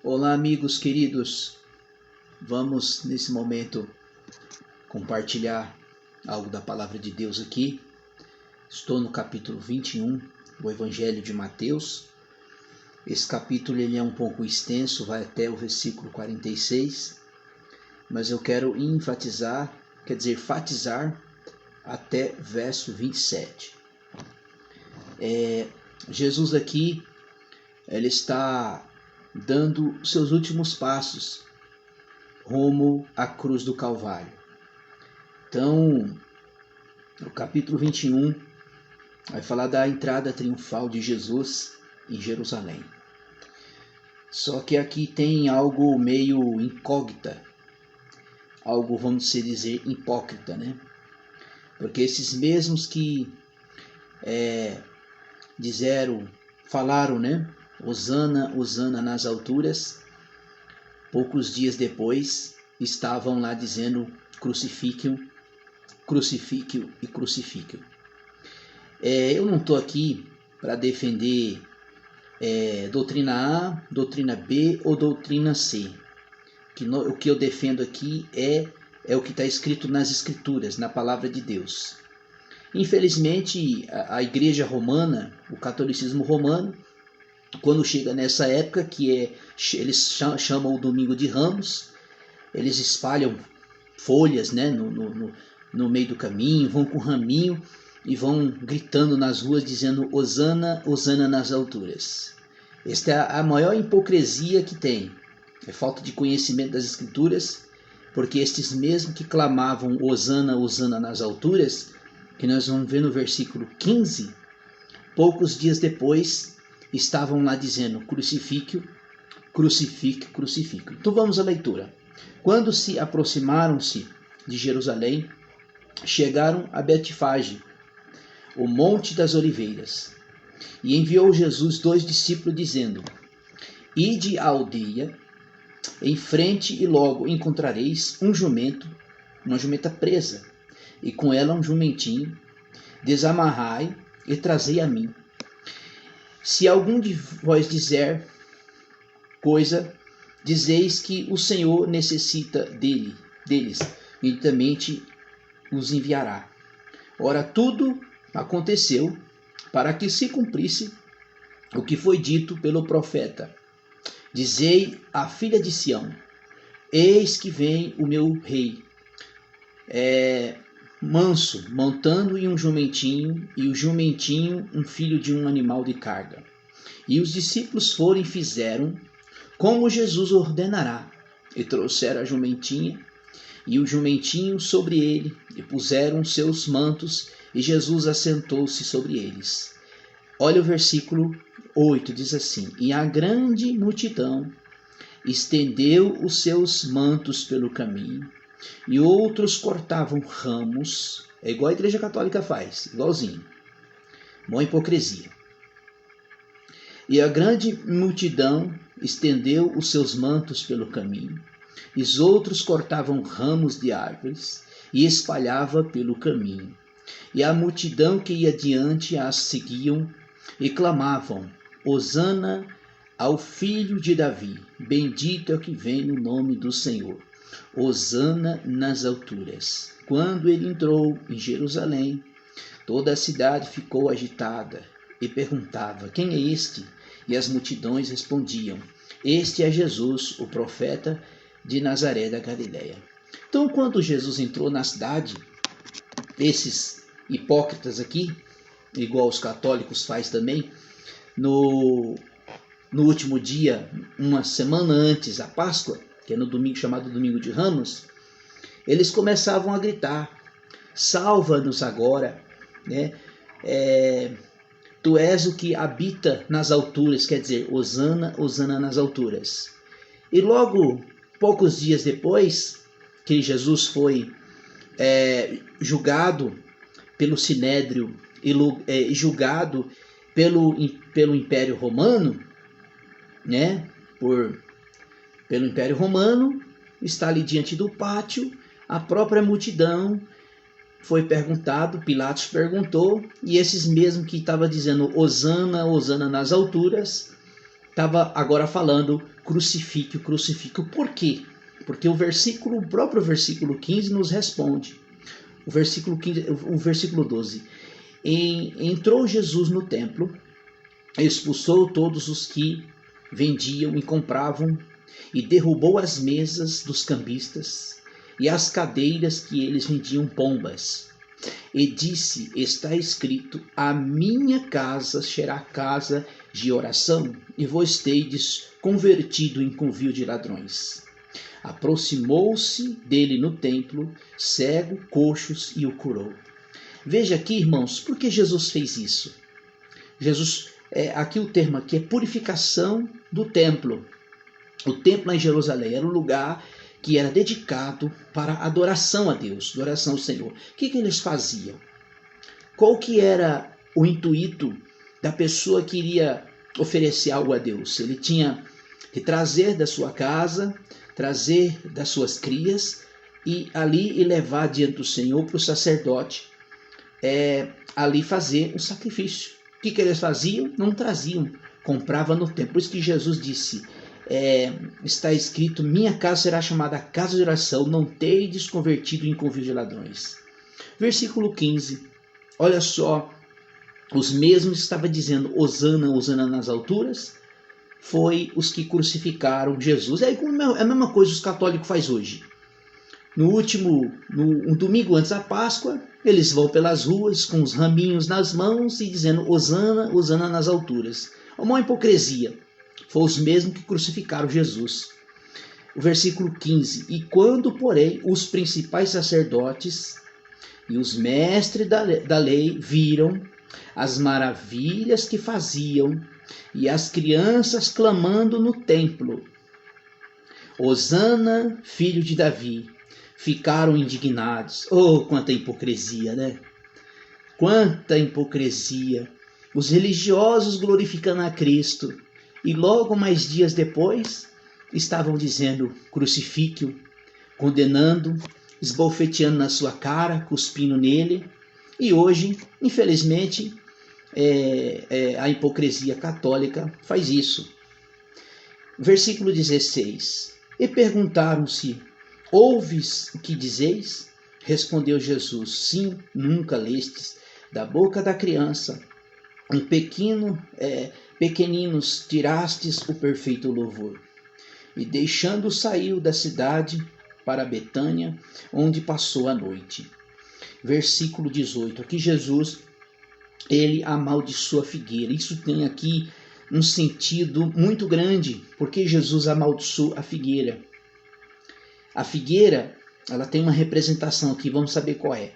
Olá, amigos queridos. Vamos nesse momento compartilhar algo da palavra de Deus aqui. Estou no capítulo 21 do Evangelho de Mateus. Esse capítulo ele é um pouco extenso, vai até o versículo 46, mas eu quero enfatizar até verso 27. Jesus aqui, ele está dando seus últimos passos rumo à cruz do Calvário. Então, o capítulo 21 vai falar da entrada triunfal de Jesus em Jerusalém. Só que aqui tem algo meio incógnita, algo, vamos dizer, hipócrita, né? Porque esses mesmos que falaram, né? Hosana, Hosana nas alturas, poucos dias depois estavam lá dizendo crucifiquem, crucifiquem e crucifiquem. Eu não estou aqui para defender doutrina A, doutrina B ou doutrina C. O que eu defendo aqui é o que está escrito nas Escrituras, na Palavra de Deus. Infelizmente, a Igreja Romana, o catolicismo romano, quando chega nessa época, eles chamam o Domingo de Ramos, eles espalham folhas, né, no meio do caminho, vão com raminho e vão gritando nas ruas dizendo Hosana, Hosana nas alturas. Esta é a maior hipocrisia que tem. É falta de conhecimento das Escrituras, porque estes mesmos que clamavam Hosana, Hosana nas alturas, que nós vamos ver no versículo 15, poucos dias depois estavam lá dizendo crucifique, crucifique, crucifique. Então vamos à leitura. Quando se aproximaram-se de Jerusalém, chegaram a Betfage, o Monte das Oliveiras, e enviou Jesus 2 discípulos dizendo: Ide à aldeia, em frente e logo encontrareis uma jumenta presa, e com ela um jumentinho, desamarrai e trazei a mim. Se algum de vós dizer coisa, dizeis que o Senhor necessita deles, e também os enviará. Ora, tudo aconteceu para que se cumprisse o que foi dito pelo profeta. Dizei à filha de Sião: eis que vem o meu rei, manso, montando em um jumentinho, e o jumentinho um filho de um animal de carga. E os discípulos foram e fizeram como Jesus ordenará, e trouxeram a jumentinha, e o jumentinho sobre ele, e puseram seus mantos, e Jesus assentou-se sobre eles. Olha o versículo 8, diz assim: E a grande multidão estendeu os seus mantos pelo caminho, e outros cortavam ramos, é igual a Igreja Católica faz, igualzinho, uma hipocrisia. E a grande multidão estendeu os seus mantos pelo caminho, e os outros cortavam ramos de árvores e espalhava pelo caminho. E a multidão que ia adiante as seguiam e clamavam: Hosana ao filho de Davi, bendito é o que vem no nome do Senhor, Hosana nas alturas. Quando ele entrou em Jerusalém, toda a cidade ficou agitada e perguntava: quem é este? E as multidões respondiam: este é Jesus, o profeta de Nazaré da Galileia. Então, quando Jesus entrou na cidade, esses hipócritas aqui, igual os católicos faz também, no último dia, uma semana antes da Páscoa, que é no domingo chamado Domingo de Ramos, eles começavam a gritar: salva-nos agora, né? Tu és o que habita nas alturas, quer dizer, Hosana, Hosana nas alturas. E logo, poucos dias depois, que Jesus foi julgado pelo Sinédrio e julgado pelo Império Romano, né? Pelo Império Romano, está ali diante do pátio, a própria multidão foi perguntado, Pilatos perguntou, e esses mesmos que estavam dizendo Hosana, Hosana nas alturas, estava agora falando crucifique, crucifique. Por quê? Porque o próprio versículo 15 nos responde. O versículo 12. Entrou Jesus no templo, expulsou todos os que vendiam e compravam, e derrubou as mesas dos cambistas e as cadeiras que eles vendiam pombas. E disse: está escrito, a minha casa será casa de oração, e vós tendes convertido em covil de ladrões. Aproximou-se dele no templo, cego, coxos, e o curou. Veja aqui, irmãos, por que Jesus fez isso? Aqui o termo aqui é purificação do templo. O templo em Jerusalém era um lugar que era dedicado para adoração a Deus, adoração ao Senhor. O que eles faziam? Qual que era o intuito da pessoa que iria oferecer algo a Deus? Ele tinha que trazer da sua casa, trazer das suas crias e ali levar diante do Senhor para o sacerdote ali fazer um sacrifício. O que eles faziam? Não traziam, compravam no templo. Por isso que Jesus disse, está escrito, minha casa será chamada casa de oração, não tendes convertido em covil de ladrões. Versículo 15, olha só, os mesmos estavam dizendo, Hosana, Hosana nas alturas, foi os que crucificaram Jesus. É a mesma coisa que os católicos fazem hoje. No domingo antes da Páscoa, eles vão pelas ruas com os raminhos nas mãos e dizendo, Hosana, Hosana nas alturas. Uma hipocrisia. Foi os mesmos que crucificaram Jesus. O versículo 15. E quando, porém, os principais sacerdotes e os mestres da lei viram as maravilhas que faziam e as crianças clamando no templo, Hosana, filho de Davi, ficaram indignados. Oh, quanta hipocrisia, né? Quanta hipocrisia. Os religiosos glorificando a Cristo e logo mais dias depois estavam dizendo crucifique-o, condenando, esbofeteando na sua cara, cuspindo nele. E hoje, infelizmente, a hipocrisia católica faz isso. Versículo 16. E perguntaram-se, ouves o que dizeis? Respondeu Jesus, sim, nunca lestes da boca da criança pequeninos tirastes o perfeito louvor. E deixando saiu da cidade para Betânia, onde passou a noite. Versículo 18. Aqui Jesus, ele amaldiçoa a figueira. Isso tem aqui um sentido muito grande, porque Jesus amaldiçoou a figueira. A figueira, ela tem uma representação aqui, vamos saber qual é.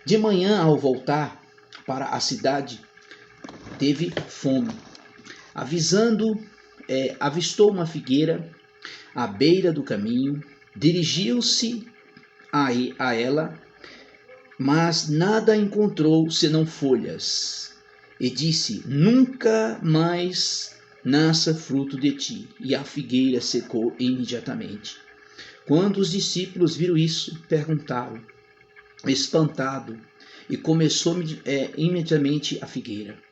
De manhã, ao voltar para a cidade, teve fome. Avistou uma figueira à beira do caminho, dirigiu-se a ela, mas nada encontrou senão folhas, e disse, nunca mais nasça fruto de ti. E a figueira secou imediatamente. Quando os discípulos viram isso, perguntaram, espantado, e começou imediatamente a figueira.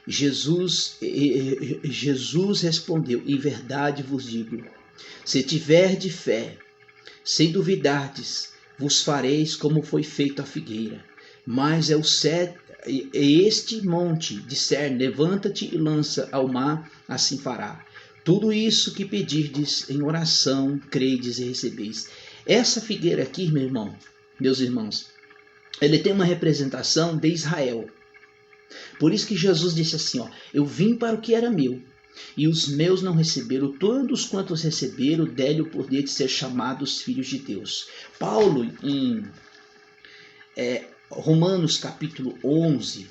Jesus respondeu, em verdade vos digo, se tiverdes fé, sem duvidardes, vos fareis como foi feito a figueira. Mas este monte disser, levanta-te e lança ao mar, assim fará. Tudo isso que pedirdes em oração, credes e recebeis. Essa figueira aqui, meus irmãos, ele tem uma representação de Israel. Por isso que Jesus disse assim, eu vim para o que era meu, e os meus não receberam, todos quantos receberam, dê-lhe o poder de ser chamados filhos de Deus. Paulo, em Romanos capítulo 11,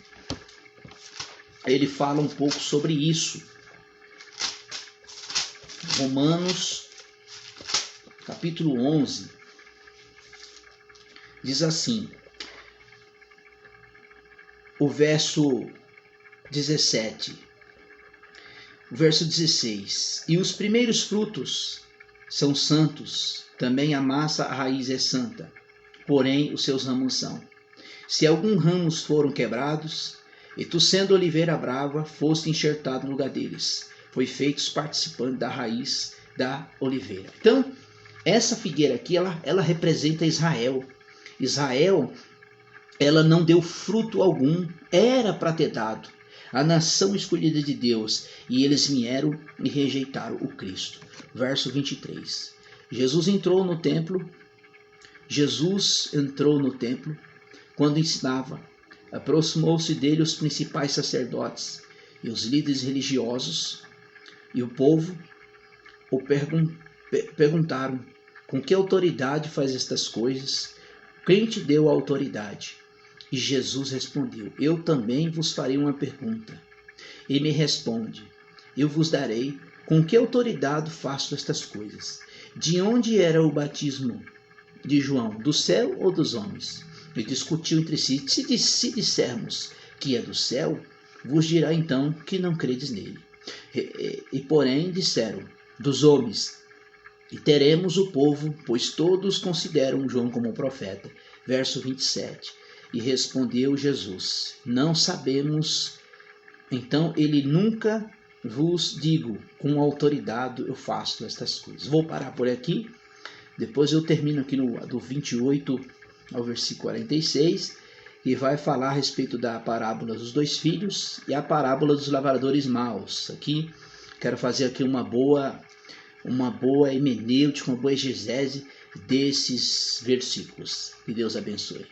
ele fala um pouco sobre isso. Romanos capítulo 11, diz assim, o verso 17, o verso 16, e os primeiros frutos são santos, também a massa, a raiz é santa, porém os seus ramos são. Se alguns ramos foram quebrados, e tu sendo oliveira brava, foste enxertado no lugar deles, foi feitos participantes da raiz da oliveira. Então, essa figueira aqui, ela representa Israel. Israel, ela não deu fruto algum, era para ter dado. A nação escolhida de Deus, e eles vieram e rejeitaram o Cristo. Verso 23. Jesus entrou no templo, quando ensinava. Aproximou-se dele os principais sacerdotes e os líderes religiosos, e o povo o perguntaram: com que autoridade faz estas coisas? Quem te deu a autoridade? E Jesus respondeu: eu também vos farei uma pergunta. E me responde: eu vos darei com que autoridade faço estas coisas. De onde era o batismo de João? Do céu ou dos homens? E discutiu entre si: se dissermos que é do céu, vos dirá então que não credes nele. E porém disseram: dos homens. E teremos o povo, pois todos consideram João como profeta. Verso 27. E respondeu Jesus: não sabemos. Então ele: nunca vos digo com autoridade eu faço estas coisas. Vou parar por aqui. Depois eu termino aqui do 28 ao versículo 46. E vai falar a respeito da parábola dos dois filhos e a parábola dos lavradores maus. Aqui quero fazer aqui uma boa hermenêutica, uma boa exegese desses versículos. Que Deus abençoe.